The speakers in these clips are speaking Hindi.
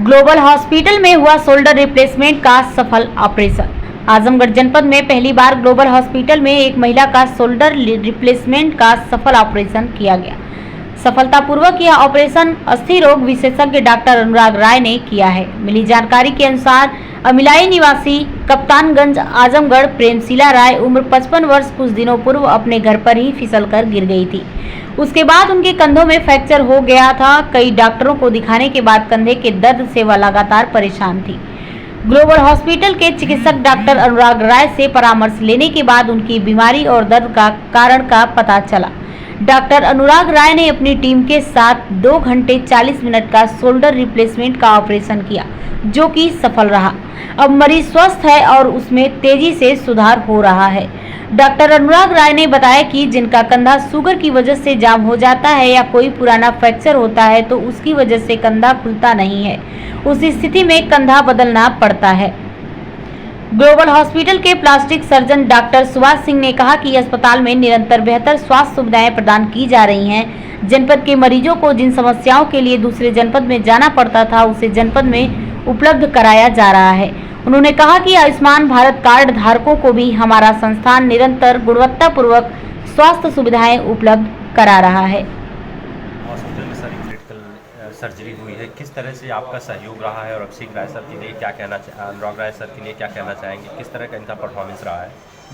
ग्लोबल हॉस्पिटल में हुआ शोल्डर रिप्लेसमेंट का सफल ऑपरेशन। आजमगढ़ जनपद में पहली बार ग्लोबल हॉस्पिटल में एक महिला का शोल्डर रिप्लेसमेंट का सफल ऑपरेशन किया गया। सफलतापूर्वक यह ऑपरेशन अस्थि रोग विशेषज्ञ डॉक्टर अनुराग राय ने किया है। मिली जानकारी के अनुसार अमिलाई निवासी कप्तानगंज आजमगढ़ प्रेमशीला राय उम्र 55 वर्ष कुछ दिनों पूर्व अपने घर पर ही फिसलकर गिर गई थी। उसके बाद उनके कंधों में फ्रैक्चर हो गया था। कई डॉक्टरों को दिखाने के बाद कंधे के दर्द से वह लगातार परेशान थी। ग्लोबल हॉस्पिटल के चिकित्सक डॉक्टर अनुराग राय से परामर्श लेने के बाद उनकी बीमारी और दर्द का कारण का पता चला। डॉक्टर अनुराग राय ने अपनी टीम के साथ 2 घंटे 40 मिनट का शोल्डर रिप्लेसमेंट का ऑपरेशन किया, जो कि सफल रहा। अब मरीज स्वस्थ है और उसमें तेजी से सुधार हो रहा है। डॉक्टर अनुराग राय ने बताया कि जिनका कंधा शुगर की वजह से जाम हो जाता है या कोई पुराना फ्रैक्चर होता है तो उसकी वजह से कंधा खुलता नहीं है, उस स्थिति में कंधा बदलना पड़ता है। ग्लोबल हॉस्पिटल के plastic surgeon doctor Subhash Singh ने कहा कि अस्पताल में निरंतर बेहतर स्वास्थ्य सुविधाएं प्रदान की जा रही हैं। जनपद के मरीजों को जिन समस्याओं के लिए दूसरे जनपद में जाना पड़ता था उसे जनपद में उपलब्ध कराया जा रहा है। उन्होंने कहा कि आयुष्मान भारत कार्ड धारकों को भी हमारा संस्थान निरंतर गुणवत्तापूर्वक स्वास्थ्य सुविधाएं उपलब्ध करा रहा है। हॉस्पिटल में सारी क्रिटिकल सर्जरी हुई है, किस तरह से आपका सहयोग रहा है और अभिषेक राय सर के लिए क्या कहना, अनुराग राय सर के लिए क्या कहना चाहेंगे, किस तरह का इनका परफॉर्मेंस रहा है?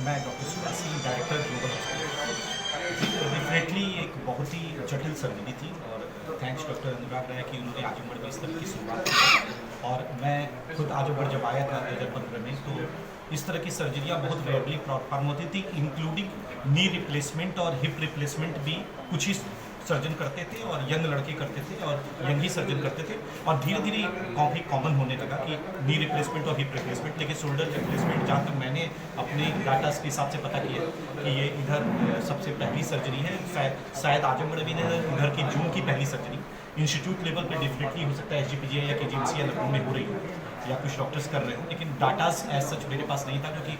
मैं doctor Subhash Singh, director global hospital. Definitely एक बहुत ही जटिल सर्जरी थी और थैंक्स डॉक्टर अनुराग राय कि उन्होंने आजमगढ़ में इस तरह की शुरुआत की। और मैं खुद आजमगढ़ जब आया था 2015 में तो इस तरह की सर्जरियाँ बहुत रेयरली परफॉर्म होती थी, इंक्लूडिंग नी रिप्लेसमेंट और हिप रिप्लेसमेंट भी कुछ ही सर्जन करते थे और यंग लड़के करते थे और यंग ही सर्जन करते थे। और धीरे धीरे काफ़ी कॉमन होने लगा कि नी रिप्लेसमेंट और हिप रिप्लेसमेंट। लेकिन शोल्डर रिप्लेसमेंट जहाँ तक मैंने अपने डाटा के हिसाब से पता किया कि ये इधर सबसे पहली सर्जरी है। शायद आजमगढ़ में इधर की जून की पहली सर्जरी इंस्टीट्यूट लेवल पे डेफिनेटली हो सकता है SGPGI या KGMC या लखनऊ में हो रही हो या कुछ डॉक्टर्स कर रहे हो, लेकिन डाटाज एज सच मेरे पास नहीं था क्योंकि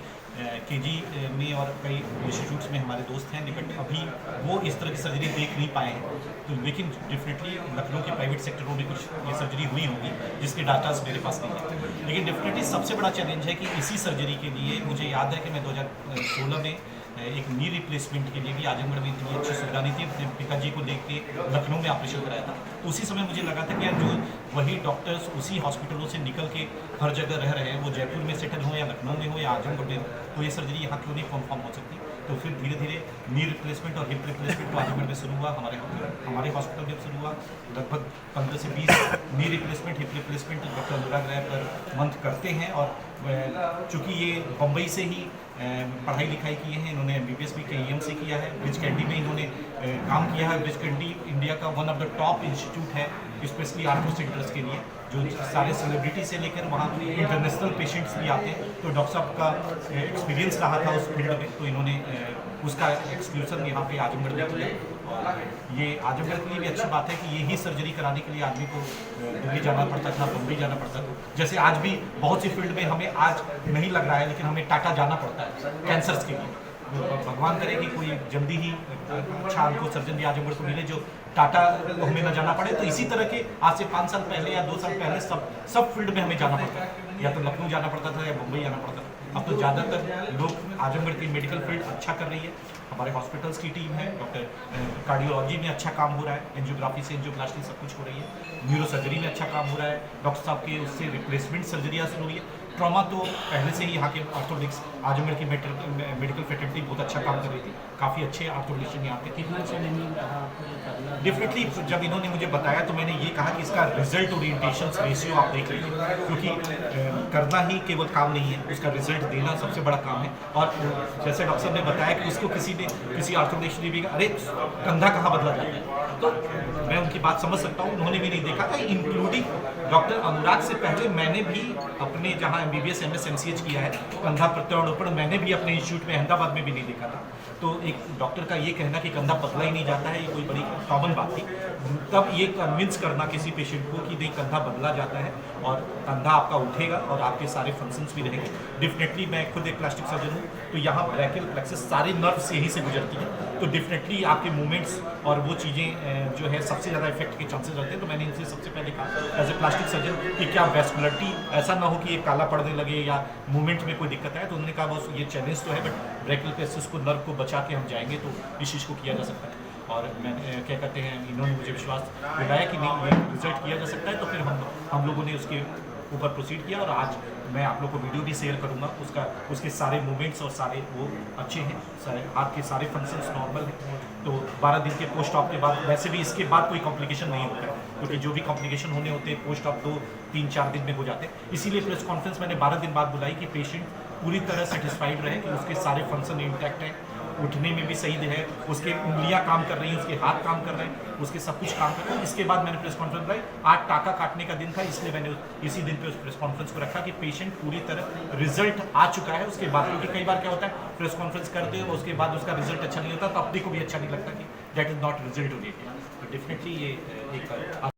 KG में और कई इंस्टीट्यूट्स में हमारे दोस्त हैं, लेकिन अभी वो इस तरह की सर्जरी देख नहीं पाए हैं। तो लेकिन डेफिनेटली लखनऊ के प्राइवेट सेक्टरों में कुछ ये सर्जरी हुई होगी जिसके डाटाज मेरे पास नहीं है। लेकिन डेफिनेटली सबसे बड़ा चैलेंज है कि इसी सर्जरी के लिए मुझे याद है कि मैं 2016 में एक नी रिप्लेसमेंट के लिए भी आजमगढ़ में इतनी अच्छी सुविधा नहीं थी। अपने पिताजी को लेके लखनऊ में ऑपरेशन कराया था। तो उसी समय मुझे लगा था कि यार जो वही डॉक्टर्स उसी हॉस्पिटलों से निकल के हर जगह रह रहे हैं, वो जयपुर में सेटल हो या लखनऊ में हो या आजमगढ़ में हो, तो ये सर्जरी यहाँ क्यों नहीं परफॉर्म हो सकती। तो फिर धीरे धीरे नी रिप्लेसमेंट और हिप रिप्लेसमेंट तो आजमगढ़ में शुरू हुआ, हमारे हॉस्पिटल में शुरू हुआ। लगभग 15 से 20 knee replacement hip replacement doctor Anurag Rai per month करते हैं। और चूँकि ये बम्बई से ही पढ़ाई लिखाई किए हैं, इन्होंने MBBS भी KEM से किया है। ब्रिज कैंडी में इन्होंने काम किया है। ब्रिज कैंडी इंडिया का one of the top institute है स्पेशली आर्थो सेंटर्स के लिए, जो सारे सेलिब्रिटी से लेकर वहाँ इंटरनेशनल पेशेंट्स भी आते हैं। तो डॉक्टर साहब का एक्सपीरियंस रहा था उस फील्ड में, तो इन्होंने उसका एक्सक्लूसन यहाँ पे आजमगढ़ में किया। और ये आजमगढ़ के लिए भी अच्छी बात है कि यही सर्जरी कराने के लिए आदमी को दिल्ली जाना पड़ता था, बम्बई जाना पड़ता था। जैसे आज भी बहुत सी फील्ड में हमें आज नहीं लग रहा है, लेकिन हमें टाटा जाना पड़ता है कैंसर्स के लिए। भगवान करे कि कोई जल्दी ही अच्छा हमको सर्जन भी आजमगढ़ को मिले जो टाटा को हमें ना जाना पड़े। तो इसी तरह के आज से 5 साल पहले या 2 साल पहले सब फील्ड में हमें जाना पड़ता है, या तो लखनऊ जाना पड़ता था या मुंबई जाना पड़ता था। अब तो ज़्यादातर लोग आजमगढ़ की मेडिकल फील्ड अच्छा कर रही है। हमारे हॉस्पिटल्स की टीम है, डॉक्टर कार्डियोलॉजी में अच्छा काम हो रहा है, एंजियोग्राफी से एंजियोप्लास्टी सब कुछ हो रही है, न्यूरो सर्जरी में अच्छा काम हो रहा है। डॉक्टर साहब के उससे रिप्लेसमेंट सर्जरियाँ शुरू हुई है। ट्रॉमा तो पहले से ही यहाँ के ऑर्थोपेडिक्स आजमगढ़ की मेडिकल फैकल्टी बहुत अच्छा काम कर रही थी, काफ़ी अच्छे ऑर्थोपेडिशियन यहाँ पे थे। डेफिनेटली जब इन्होंने मुझे बताया तो मैंने ये कहा कि इसका रिजल्ट ओरिएंटेशन रेशियो आप देख लीजिए, क्योंकि करना ही केवल काम नहीं है, उसका रिजल्ट देना सबसे बड़ा काम है। और जैसे डॉक्टर साहब ने बताया कि उसको किसी ऑर्थोपेडिक्स ने भी कहा अरे कंधा कहाँ बदला जाता है, तो मैं उनकी बात समझ सकता हूँ। उन्होंने भी नहीं देखा था, इंक्लूडिंग डॉक्टर अनुराग से पहले मैंने भी अपने जहाँ MBBS MS MCH किया है कंधा प्रत्यारोपण मैंने भी अपने इंस्टीट्यूट में अहमदाबाद में भी नहीं देखा था। तो एक डॉक्टर का ये कहना कि कंधा बदला ही नहीं जाता है, ये कोई बड़ी कॉमन बात थी। तब ये कन्विंस करना किसी पेशेंट को कि नहीं कंधा बदला जाता है और कंधा आपका उठेगा और आपके सारे फंक्शंस भी रहेंगे। डेफिनेटली मैं खुद एक प्लास्टिक सर्जन हूँ, तो यहाँ ब्रैकियल प्लेक्सस सारे नर्व से ही से गुजरती है। तो डेफिनेटली आपके मूवमेंट्स और वो चीज़ें जो है सबसे ज़्यादा इफेक्ट के चांसेस रहते हैं। तो मैंने इनसे सबसे पहले कहा एज ए प्लास्टिक सर्जन कि क्या वेस्कुलरिटी ऐसा ना हो कि ये काला पड़ने लगे या मूवमेंट में कोई दिक्कत है। तो उन्होंने कहा बस ये चैलेंज तो है, बट ब्रेकियल प्लेसेस को, नर्व को बचा के हम जाएंगे तो इस चीज़ को किया जा सकता है। और मैंने क्या कहते हैं, इन्होंने मुझे विश्वास दिलाया कि नहीं ये रिजल्ट किया जा सकता है। तो फिर हम लोगों ने उसके ऊपर प्रोसीड किया और आज मैं आप लोग को वीडियो भी शेयर करूंगा उसके सारे मूवमेंट्स और सारे वो अच्छे हैं, सारे हाथ के सारे फंक्शंस नॉर्मल हैं। तो 12 दिन के पोस्ट ऑप के बाद वैसे भी इसके बाद कोई कॉम्प्लिकेशन नहीं होता है, क्योंकि जो भी कॉम्प्लिकेशन होने होते हैं पोस्ट ऑप 2-3-4 दिन में हो जाते हैं। इसीलिए प्रेस कॉन्फ्रेंस मैंने 12 दिन बाद बुलाई कि पेशेंट पूरी तरह सेटिस्फाइड रहे कि उसके सारे फंक्शन इंटैक्ट हैं, उठने में भी सही है, उसके उंगलियां काम कर रही हैं, उसके हाथ काम कर रहे हैं, उसके सब कुछ काम कर रहे हैं। इसके बाद मैंने प्रेस कॉन्फ्रेंस बुलाई। आज टाका काटने का दिन था, इसलिए मैंने इसी दिन पे उस प्रेस कॉन्फ्रेंस को रखा कि पेशेंट पूरी तरह रिजल्ट आ चुका है उसके बाद। क्योंकि कई बार क्या होता है प्रेस कॉन्फ्रेंस करते हो उसके बाद उसका रिजल्ट अच्छा नहीं होता, तो अपने को भी अच्छा नहीं लगता कि that is not result oriented. तो डेफिनेटली ये एक